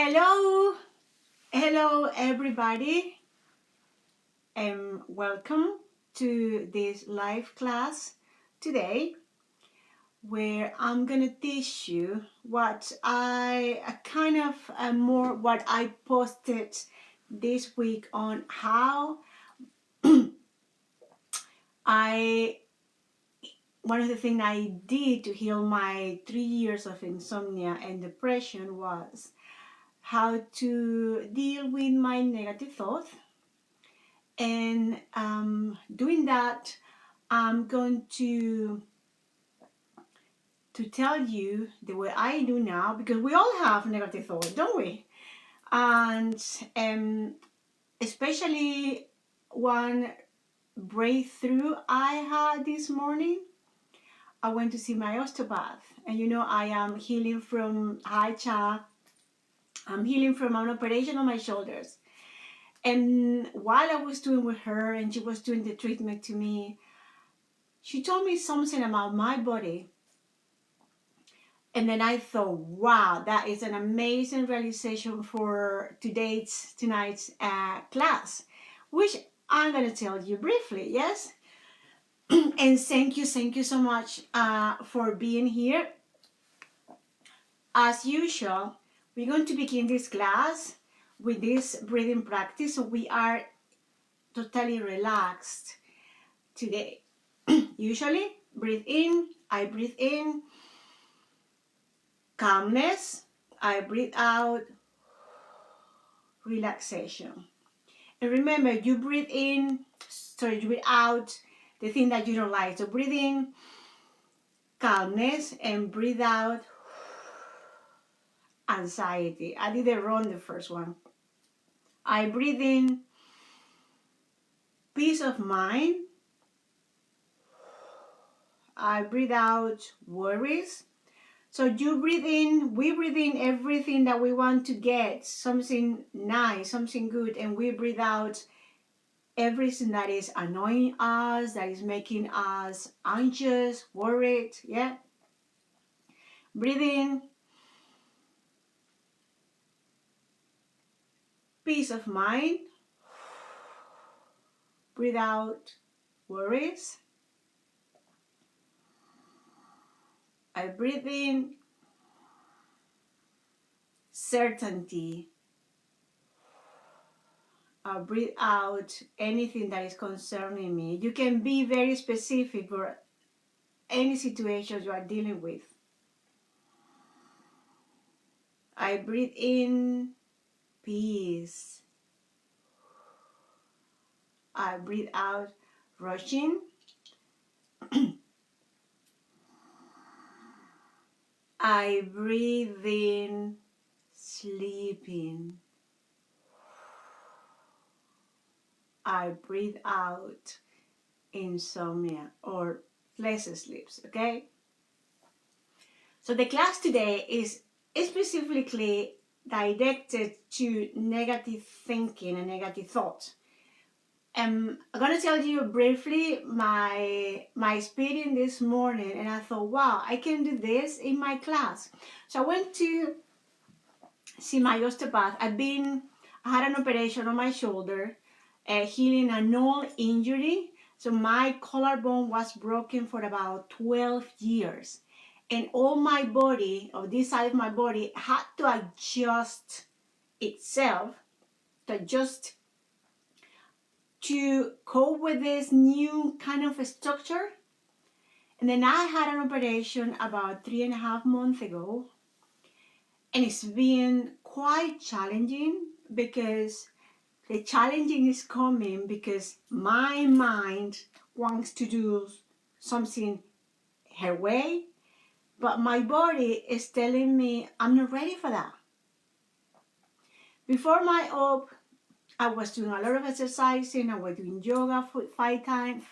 Hello everybody, and welcome to this live class today where I'm gonna teach you what what I posted this week on how one of the things I did to heal my 3 years of insomnia and depression was how to deal with my negative thoughts. And doing that, I'm going to tell you the way I do now, because we all have negative thoughts, don't we? And especially one breakthrough I had this morning. I went to see my osteopath, and I am healing from I'm healing from an operation on my shoulders. And while I was doing with her and she was doing the treatment to me, she told me something about my body. And then I thought, wow, that is an amazing realization for tonight's class, which I'm going to tell you briefly, yes? And thank you so much for being here. As usual, we're going to begin this class with this breathing practice, so we are totally relaxed today. Usually, breathe in, I breathe in, calmness, I breathe out, relaxation. And remember, you breathe out the thing that you don't like. So breathe in, calmness, and breathe out, anxiety. I did it wrong the first one. I breathe in, peace of mind. I breathe out, worries. So you breathe in, we breathe in everything that we want to get, something nice, something good, and we breathe out everything that is annoying us, that is making us anxious, worried, yeah? Breathe in, peace of mind. Breathe out, worries. I breathe in, certainty. I breathe out anything that is concerning me. You can be very specific for any situation you are dealing with. I breathe in, peace. I breathe out, rushing. I breathe in, sleeping. I breathe out, insomnia or less sleeps, okay? So the class today is specifically directed to negative thinking and negative thoughts. I'm going to tell you briefly my experience this morning, and I thought, wow, I can do this in my class. So I went to see my osteopath. I had an operation on my shoulder, healing an old injury. So my collarbone was broken for about 12 years. And all my body, or this side of my body, had to adjust itself, to cope with this new kind of structure. And then I had an operation about 3.5 months ago. And it's been quite challenging, because the challenging is coming because my mind wants to do something her way, but my body is telling me I'm not ready for that. Before my op, I was doing a lot of exercising. I was doing yoga for 5 times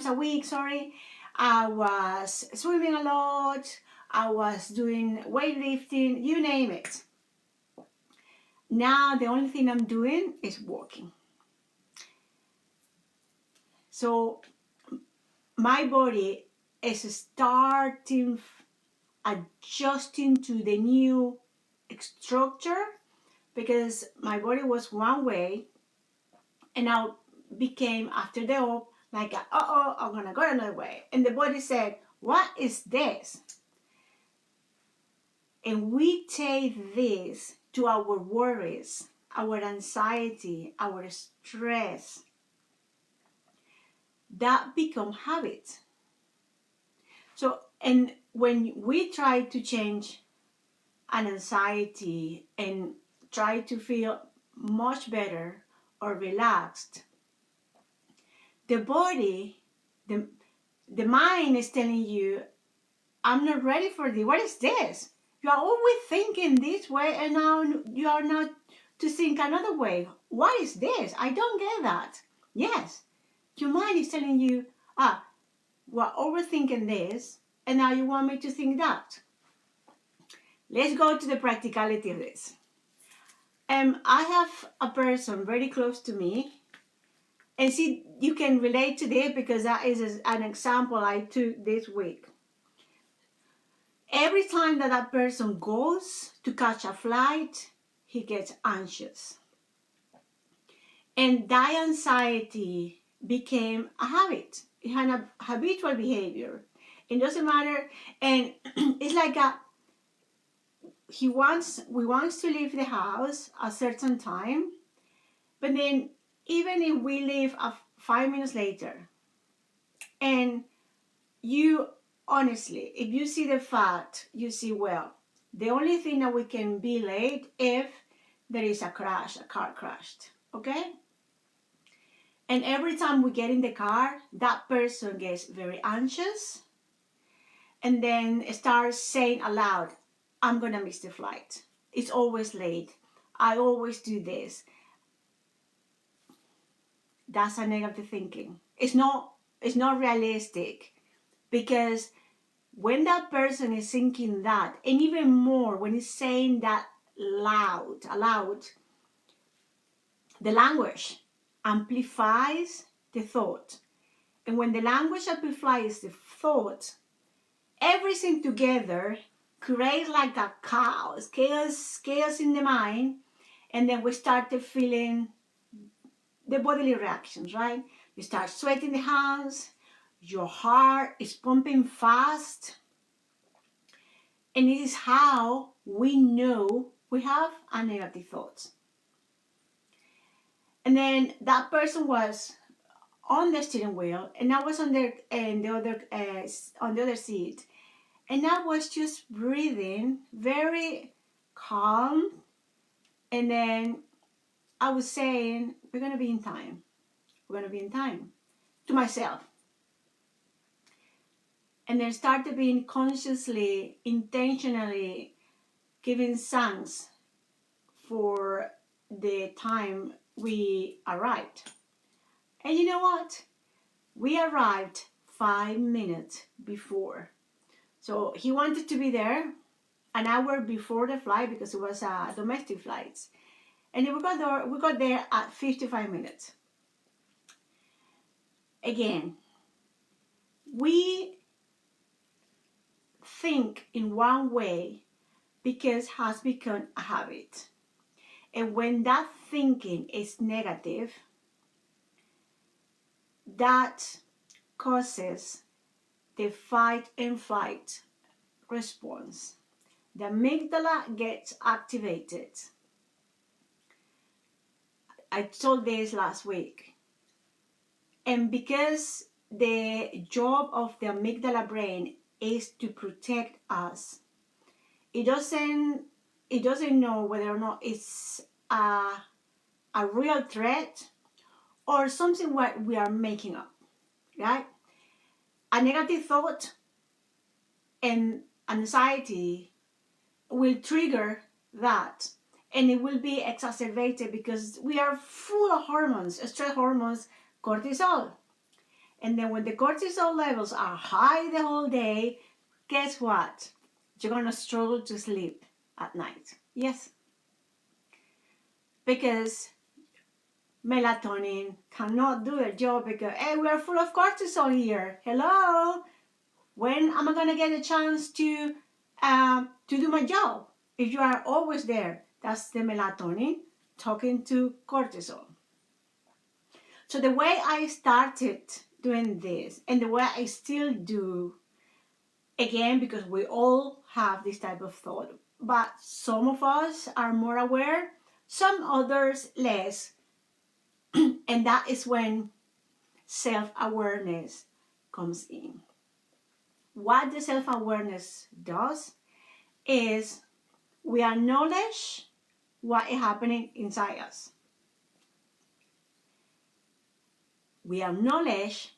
a week, sorry. I was swimming a lot. I was doing weightlifting, you name it. Now the only thing I'm doing is walking. So my body is starting adjusting to the new structure because my body was one way, and now became after the op like, I'm gonna go another way. And the body said, what is this? And we take this to our worries, our anxiety, our stress. That become habits. So, and when we try to change an anxiety and try to feel much better or relaxed, the body, the mind is telling you, I'm not ready for this. What is this? You are always thinking this way, and now you are not to think another way. What is this? I don't get that. Yes, your mind is telling you, we're overthinking this, and now you want me to think that. Let's go to the practicality of this. I have a person very close to me, and see, you can relate to this because that is an example I took this week. Every time that person goes to catch a flight, he gets anxious. And that anxiety became a habit. It had a habitual behavior. It doesn't matter. And it's like we wants to leave the house a certain time, but then even if we leave 5 minutes later, and you honestly, if you see the fact, you see, well, the only thing that we can be late if there is a car crashed, okay? And every time we get in the car, that person gets very anxious and then starts saying aloud, I'm gonna miss the flight. It's always late. I always do this. That's a negative thinking. It's not realistic, because when that person is thinking that, and even more when he's saying that aloud, the language amplifies the thought. And when the language amplifies the thought, everything together creates like a chaos in the mind. And then we started feeling the bodily reactions, right? You start sweating the hands, your heart is pumping fast. And it is how we know we have a negative thoughts. And then that person was on the steering wheel, and I was on the other seat, and I was just breathing very calm. And then I was saying, we're gonna be in time. We're gonna be in time, to myself. And then started being consciously, intentionally giving thanks for the time we arrived. And you know what? We arrived 5 minutes before. So he wanted to be there an hour before the flight because it was a domestic flight. And we got there at 55 minutes. Again, we think in one way because it has become a habit. And when that thinking is negative, that causes the fight and flight response. The amygdala gets activated. I told this last week. And because the job of the amygdala brain is to protect us, it doesn't know whether or not it's a real threat or something what we are making up, right? A negative thought and anxiety will trigger that, and it will be exacerbated because we are full of hormones, stress hormones, cortisol. And then when the cortisol levels are high the whole day, guess what? You're going to struggle to sleep at night. Yes. Because melatonin cannot do their job because, hey, we are full of cortisol here. Hello? When am I going to get a chance to do my job? If you are always there, that's the melatonin talking to cortisol. So the way I started doing this and the way I still do, again, because we all have this type of thought, but some of us are more aware, some others less, and that is when self-awareness comes in. What the self-awareness does is we acknowledge what is happening inside us. We acknowledge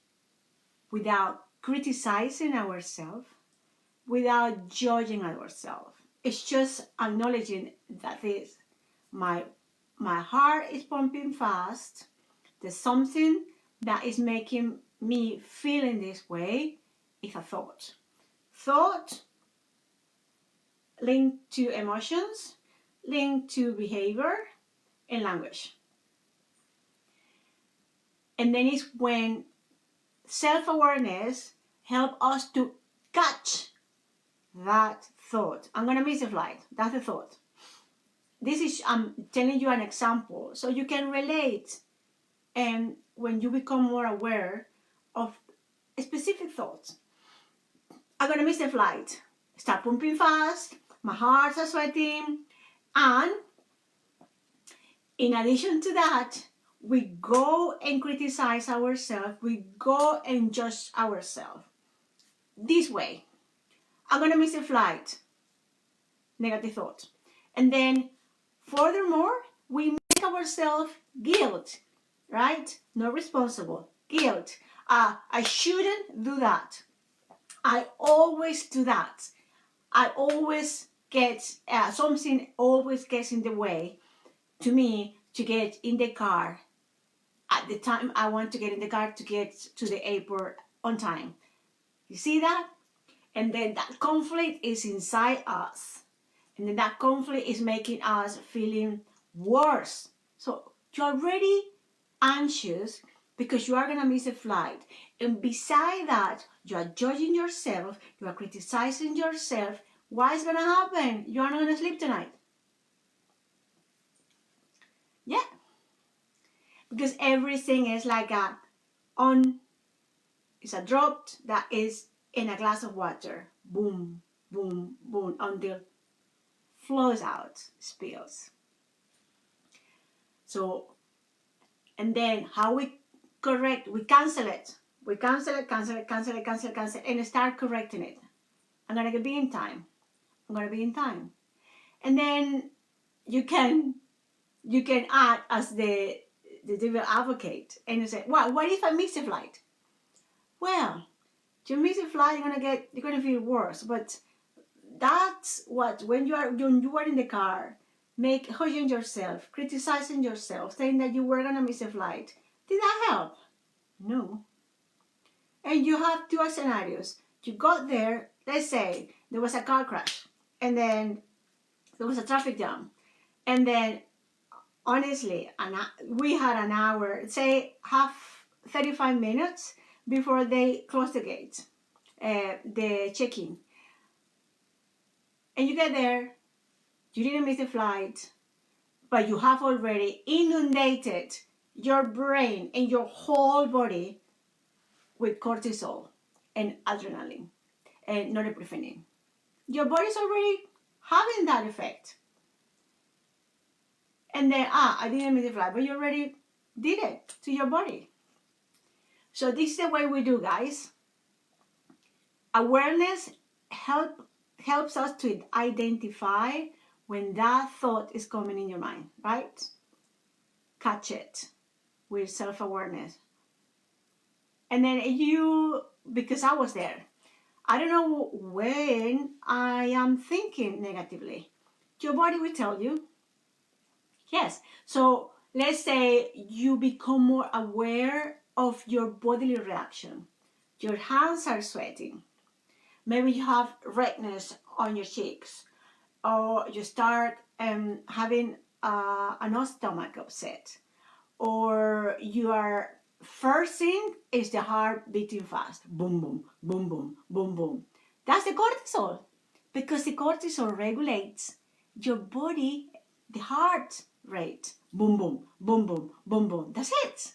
without criticizing ourselves, without judging ourselves. It's just acknowledging that this, my heart is pumping fast. There's something that is making me feel in this way. It's a thought. Thought linked to emotions, linked to behavior and language. And then it's when self-awareness helps us to catch that thought. I'm going to miss a flight. That's the thought. This is, I'm telling you an example so you can relate, and when you become more aware of specific thoughts. I'm going to miss the flight. Start pumping fast. My heart is sweating. And in addition to that, we go and criticize ourselves. We go and judge ourselves. This way. I'm going to miss a flight. Negative thought. And then, furthermore, we make ourselves guilt, right? Not responsible. Guilt. I shouldn't do that. I always do that. I always get, something always gets in the way to me to get in the car at the time I want to get in the car to get to the airport on time. You see that? And then that conflict is inside us. And then that conflict is making us feeling worse. So you're already anxious because you are going to miss a flight. And beside that, you are judging yourself, you are criticizing yourself. What is going to happen? You are not going to sleep tonight. Yeah. Because everything is like it's a drop that is in a glass of water. Boom, boom, boom, until flows out, spills. So, and then how we correct, we cancel it. We cancel it, and start correcting it. I'm going to be in time. I'm going to be in time. And then you can act as the devil advocate and you say, well, what if I miss a flight? Well, you miss a flight, you're gonna feel worse. But that's what, when you are in the car, judging yourself, criticizing yourself, saying that you were gonna miss a flight. Did that help? No. And you have two scenarios. You got there, let's say there was a car crash, and then there was a traffic jam, and then honestly, we had an hour, say 35 minutes before they close the gate, the check-in. And you get there, you didn't miss the flight, but you have already inundated your brain and your whole body with cortisol and adrenaline and norepinephrine. Your body's already having that effect. And then, I didn't miss the flight, but you already did it to your body. So this is the way we do, guys. Awareness helps us to identify when that thought is coming in your mind, right? Catch it with self-awareness. And then because I was there, I don't know when I am thinking negatively. Your body will tell you. Yes. So let's say you become more aware of your bodily reaction. Your hands are sweating. Maybe you have redness on your cheeks, or you start having an stomach upset, or you are first thing is the heart beating fast. Boom, boom, boom, boom, boom, boom. That's the cortisol, because the cortisol regulates your body, the heart rate, boom, boom, boom, boom, boom, boom. That's it.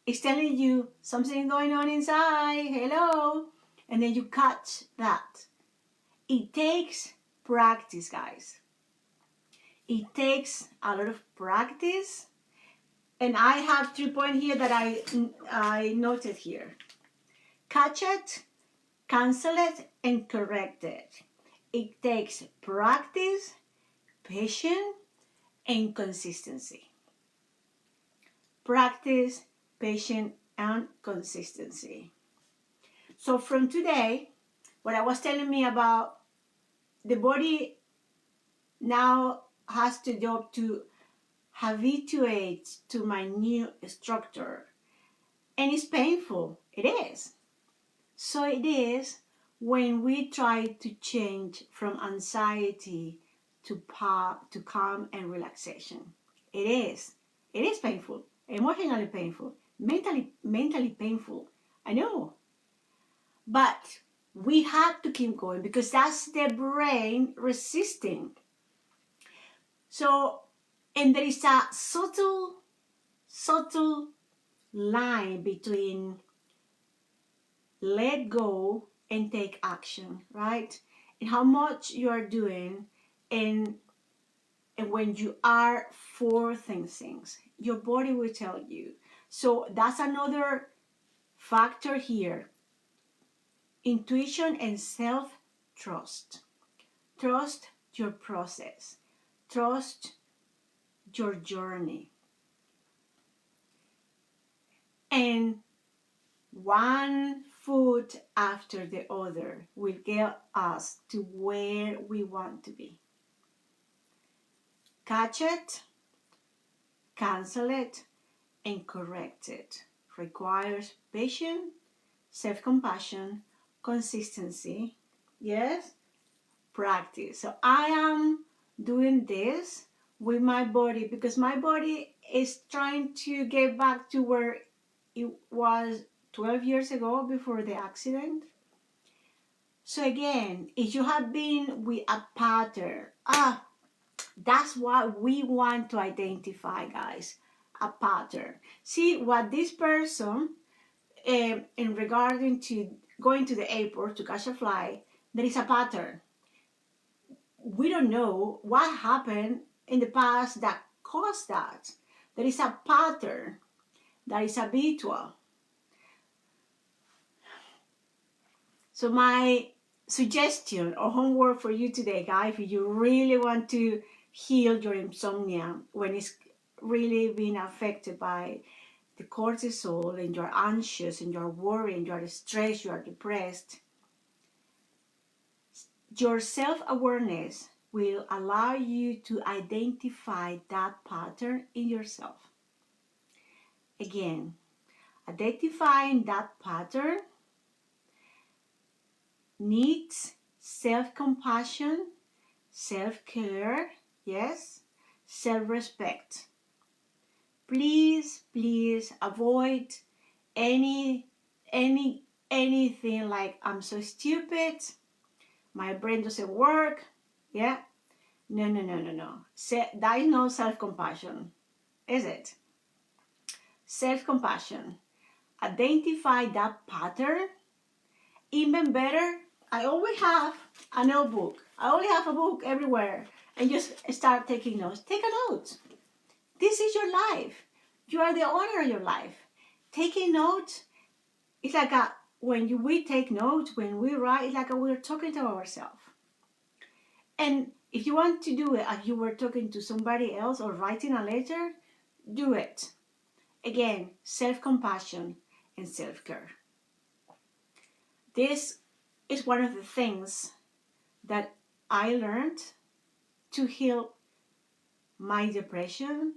It's telling you something going on inside. Hello. And then you catch that. It takes practice, guys. It takes a lot of practice. And I have 3 points here that I noted here. Catch it, cancel it, and correct it. It takes practice, patience, and consistency. Practice, patience, and consistency. So from today, what I was telling me about the body now has the job to habituate to my new structure. And it's painful. It is. So it is when we try to change from anxiety to calm and relaxation. It is. It is painful. Emotionally painful. Mentally painful. I know. But we have to keep going because that's the brain resisting. So, and there is a subtle line between let go and take action, right? And how much you are doing and when you are forcing things, your body will tell you. So that's another factor here. Intuition and self-trust. Trust your process. Trust your journey. And one foot after the other will get us to where we want to be. Catch it, cancel it, and correct it. Requires patience, self-compassion, consistency, yes, practice. So I am doing this with my body because my body is trying to get back to where it was 12 years ago before the accident. So again, if you have been with a pattern, that's what we want to identify, guys, a pattern. See what this person, in regarding to going to the airport to catch a flight, there is a pattern. We don't know what happened in the past that caused that. There is a pattern that is habitual. So my suggestion or homework for you today, guys, if you really want to heal your insomnia when it's really being affected by the cortisol and you're anxious and you're worried and you're stressed, you are depressed, your self-awareness will allow you to identify that pattern in yourself. Again, identifying that pattern needs self-compassion, self-care, yes, self-respect. Please avoid anything like I'm so stupid, my brain doesn't work, yeah. No. That is no self-compassion, is it? Self-compassion. Identify that pattern. Even better, I always have a notebook. I only have a book everywhere and just start taking notes. Take a note. This is your life. You are the owner of your life. Taking notes, it's like we take notes, when we write, it's like we're talking to ourselves. And if you want to do it as you were talking to somebody else or writing a letter, do it. Again, self-compassion and self-care. This is one of the things that I learned to heal my depression,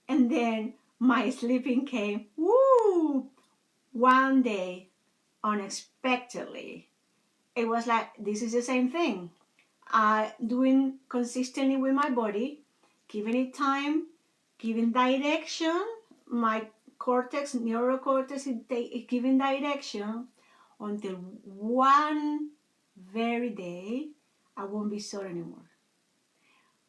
and then my sleeping came, one day, unexpectedly. It was like, this is the same thing. Doing consistently with my body, giving it time, giving direction. My neurocortex is giving direction until one very day, I won't be sore anymore.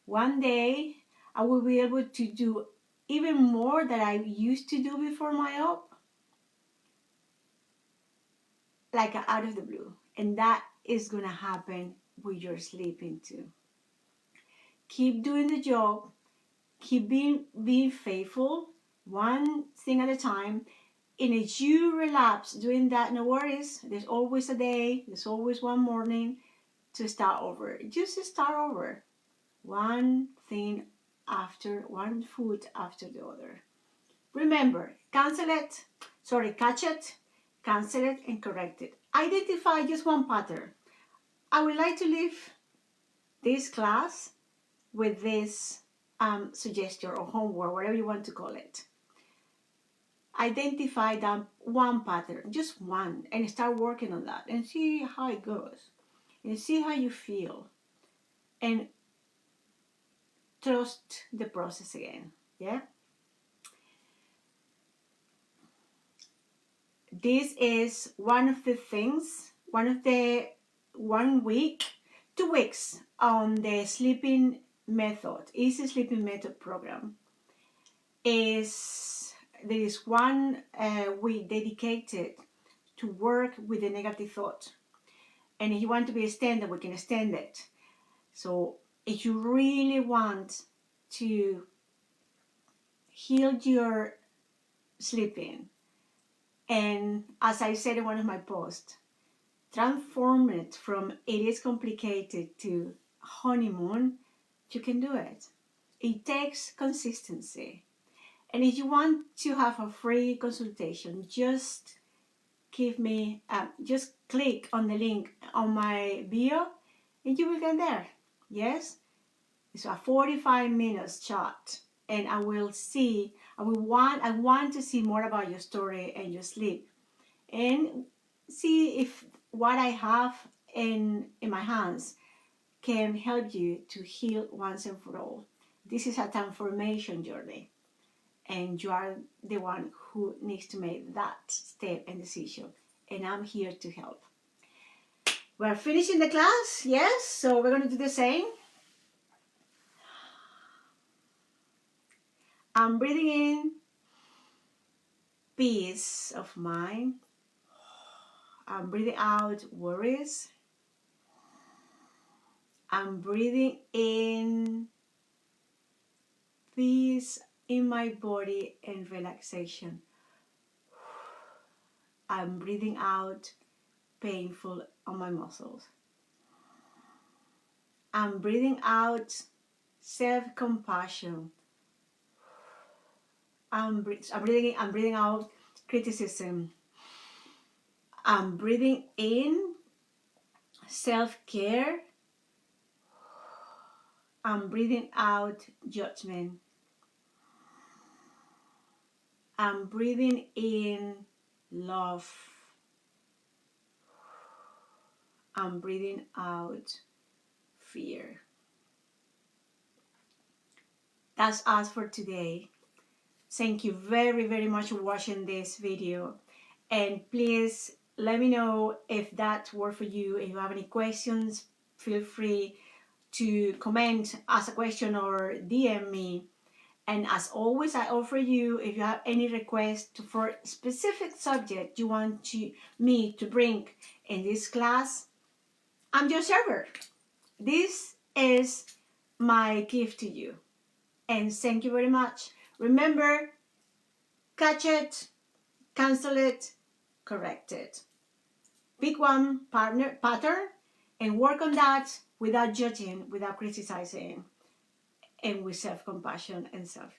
One day I will be able to do even more than I used to do before my op, like out of the blue. And that is gonna happen with your sleeping too. Keep doing the job, keep being faithful, one thing at a time. And if you relapse doing that, no worries. There's always a day, there's always one morning to start over. Just start over. One thing after, one food after the other. Remember, catch it, cancel it, and correct it. Identify just one pattern. I would like to leave this class with this suggestion or homework, whatever you want to call it. Identify that one pattern, just one, and start working on that and see how it goes and see how you feel and trust the process again. Yeah. This is one of the things, 1 week, 2 weeks on the sleeping method, Izzy Sleeping Method program. There is 1 week dedicated to work with the negative thought. And if you want to be extended, we can extend it. So if you really want to heal your sleeping, and as I said in one of my posts, transform it from it is complicated to honeymoon, you can do it. It takes consistency. And if you want to have a free consultation, just click on the link on my bio and you will get there. Yes, it's a 45 minutes chat, and I want to see more about your story and your sleep, and see if what I have in my hands can help you to heal once and for all. This is a transformation journey, and you are the one who needs to make that step and decision, and I'm here to help. We're finishing the class, yes, so we're going to do the same. I'm breathing in peace of mind. I'm breathing out worries. I'm breathing in peace in my body and relaxation. I'm breathing out painful on my muscles. I'm breathing out self-compassion. I'm breathing out criticism. I'm breathing in self-care. I'm breathing out judgment. I'm breathing in love. I'm breathing out fear. That's us for today. Thank you very, very much for watching this video. And please let me know if that worked for you. If you have any questions, feel free to comment, ask a question, or DM me. And as always, I offer you, if you have any request for specific subject you want me to bring in this class, I'm your server. This is my gift to you. And thank you very much. Remember, catch it, cancel it, correct it. Pick one pattern and work on that without judging, without criticizing, and with self-compassion and self-care.